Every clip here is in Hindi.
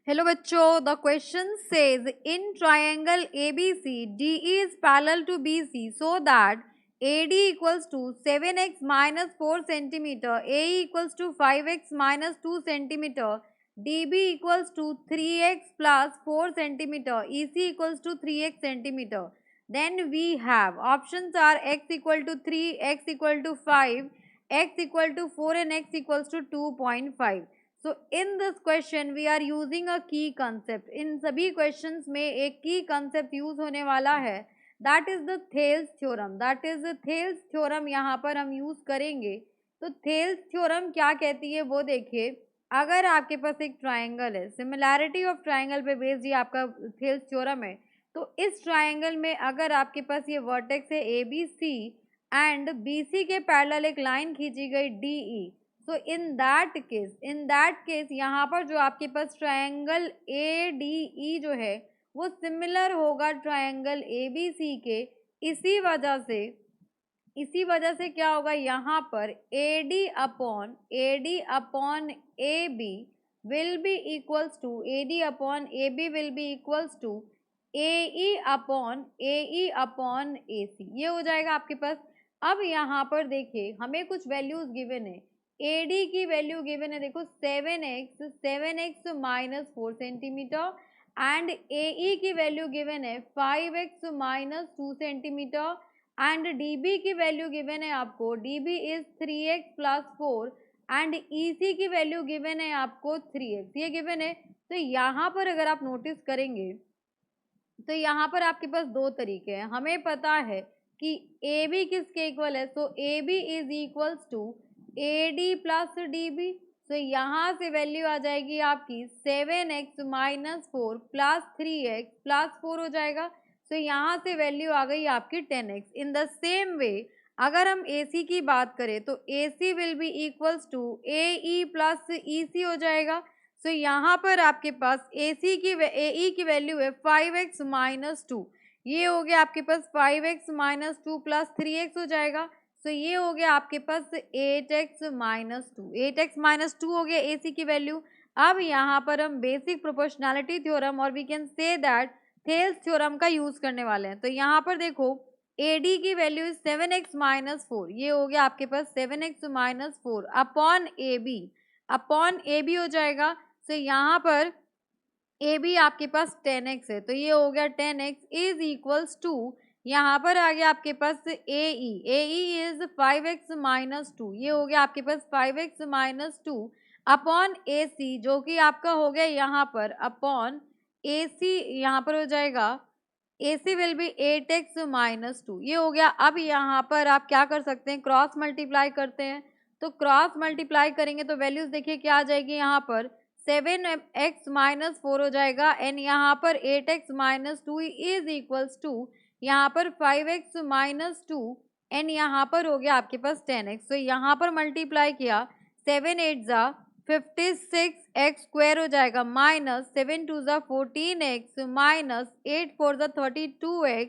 हेलो बच्चों, the question says in triangle ABC DE is parallel to BC so that AD equals to 7x minus 4 centimeter, AE equals to 5x minus 2 centimeter, DB equals to 3x plus 4 centimeter, EC equals to 3x centimeter. Then we have options are x equal to 3, x equal to 5, x equal to 4 and x equals to 2.5. So in this question we are using a key concept. इन सभी क्वेश्चंस में एक की कंसेप्ट यूज होने वाला है, that is the Thales theorem. That is the Thales theorem यहाँ पर हम यूज करेंगे. तो थेल्स थ्योरम क्या कहती है वो देखिए. अगर आपके पास एक ट्राइंगल है, सिमिलैरिटी ऑफ ट्राइंगल पे बेस्ड ये आपका थेल्स थ्योरम है. तो इस ट्राइंगल में अगर आपके पास ये वर्टेक्स है ABC एंड BC के पैरेलल एक लाइन खींची गई DE. So in that case यहाँ पर जो आपके पास ट्रायंगल ADE जो है वो सिमिलर होगा ट्रायंगल ABC के. इसी वजह से क्या होगा यहाँ पर AD upon AB will be equals to AE upon AC. ये हो जाएगा आपके पास. अब यहाँ पर देखिए हमें कुछ वैल्यूज गिवन है. AD की वैल्यू गिवन है, देखो 7x minus 4 centimetre and AE की वैल्यू गिवन है 5x minus 2 centimetre and DB की वैल्यू गिवन है आपको, DB is 3x plus 4 and EC की वैल्यू गिवन है आपको 3x. ये गिवन है. तो यहाँ पर अगर आप नोटिस करेंगे तो यहाँ पर आपके पास दो तरीके हैं. हमें पता है कि AB किसके इक्वल है, so AB is equals to AD plus DB. तो यहाँ से वैल्यू आ जाएगी आपकी 7x minus 4 plus 3x plus 4 हो जाएगा. तो यहाँ से वैल्यू आ गई आपकी 10x. In the same way अगर हम AC की बात करें तो AC will be equals to AE plus EC हो जाएगा. तो यहाँ पर आपके पास AE की वैल्यू है 5x माइनस 2. ये हो गया आपके पास 5x माइनस 2 प्लस 3x हो जाएगा. तो ये हो गया आपके पास 8x माइनस 2 हो गया AC की वैल्यू. अब यहाँ पर हम बेसिक प्रोपोर्शनैलिटी थ्योरम और we can say that Thales theorem का यूज करने वाले हैं. तो यहाँ पर देखो AD की वैल्यू 7x माइनस 4. ये हो गया आपके पास 7x माइनस 4 अपॉन AB हो जाएगा. तो यहाँ पर AB आपके पास 10x है, तो ये हो गया 10x इज इक्वल्स टू, यहाँ पर आ गया आपके पास AE इज 5x माइनस 2. ये हो गया आपके पास 5x माइनस 2 अपॉन AC जो कि आपका हो गया यहाँ पर अपॉन AC. यहाँ पर हो जाएगा AC will B 8x minus 2. ये हो गया. अब यहाँ पर आप क्या कर सकते हैं, क्रॉस मल्टीप्लाई करते हैं. तो क्रॉस मल्टीप्लाई करेंगे तो वैल्यूज देखिए क्या आ जाएगी. यहाँ पर 7x माइनस 4 हो जाएगा एंड यहाँ पर 8x minus 2 is equals to यहाँ पर 5x माइनस 2 एंड यहाँ पर हो गया आपके पास 10x. तो यहाँ पर मल्टीप्लाई किया 7 8 जा 56x स्क्वायर हो जाएगा माइनस 7 2 जा 14x माइनस 8 4 जा 32x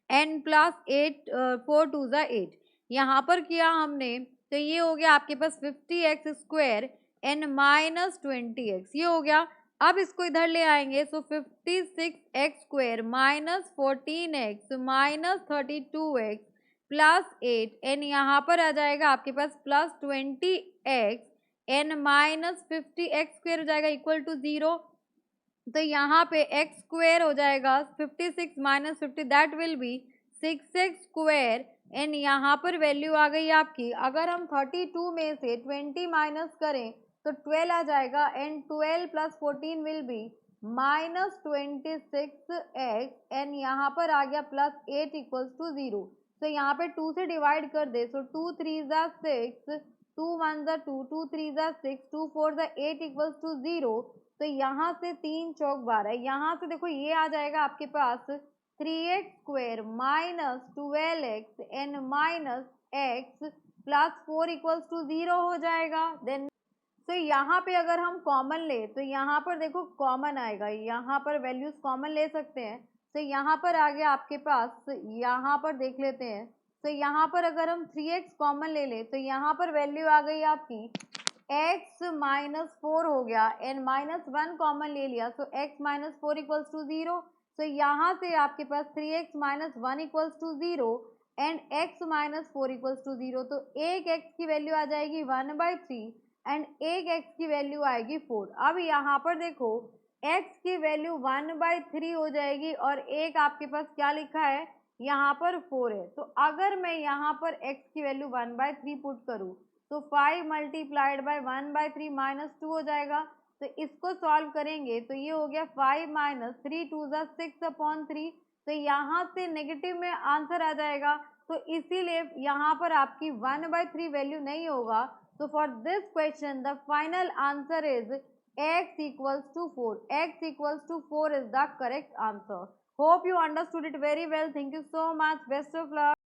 एंड प्लस 8 4 2 जा 8. यहाँ पर किया हमने तो ये हो गया आपके पास 50x square and minus 20x. ये हो गया. अब इसको इधर ले आएंगे so 56x square minus 14x minus 32x plus 8 and यहाँ पर आ जाएगा आपके पास plus 20x and minus 50x square हो जाएगा इक्वल टू 0. तो यहाँ पे x स्क्वायर हो जाएगा 56 minus 50 that will be 6x square and यहाँ पर वैल्यू आ गई आपकी. अगर हम 32 में से 20 माइनस करें तो 12 आ जाएगा and 12 plus 14 will be minus 26x and यहाँ पर आ गया प्लस 8 इक्वल्स टू 0. तो यहाँ पे 2 से डिवाइड कर दे सो 2 3 जा 6, 2 1 जा 2, 2 3 जा 6, 2 4 जा 8 इक्वल्स टू 0. तो यहाँ से 3 चौक 12. यहाँ से देखो ये आ जाएगा आपके पास 3x square minus 12x and minus x plus 4 equals to 0 हो जाएगा. देन तो यहाँ पे अगर हम कॉमन ले तो यहाँ पर देखो कॉमन आएगा, यहाँ पर वैल्यूज कॉमन ले सकते हैं. तो यहाँ पर आ गया आपके पास, यहाँ पर देख लेते हैं. तो यहाँ पर अगर हम 3x कॉमन ले तो यहाँ पर वैल्यू आ गई आपकी x माइनस 4 हो गया एंड माइनस 1 कॉमन ले लिया, so x minus 4 equals to 0। So यहाँ से आपके पास 3x minus 1 equals to 0 and x minus 4 equals to 0। तो एक x की वैल्यू आ जाएगी 1/3 एंड एक x की वैल्यू आएगी 4। अब यहाँ पर देखो x की वैल्यू 1/3 हो जाएगी और एक आपके पास क्या लिखा है यहाँ पर 4 है। तो अगर मैं यहाँ पर x की वैल्यू 1/3 पुट करूँ तो 5 मल्टीप्लाइड बाय 1/3 माइनस 2 हो जाएगा। तो इसको सॉल्व करेंगे तो ये हो गया 5 माइनस 3 2 6/3। तो यहाँ से नेगेटिव में आंसर आ जाएगा, तो इसीलिए यहाँ पर आपकी 1/3 वैल्यू नहीं होगा। तो for this question the final answer is x equals to 4. x equals to 4 is the correct answer. Hope you understood it very well. Thank you so much. Best of luck.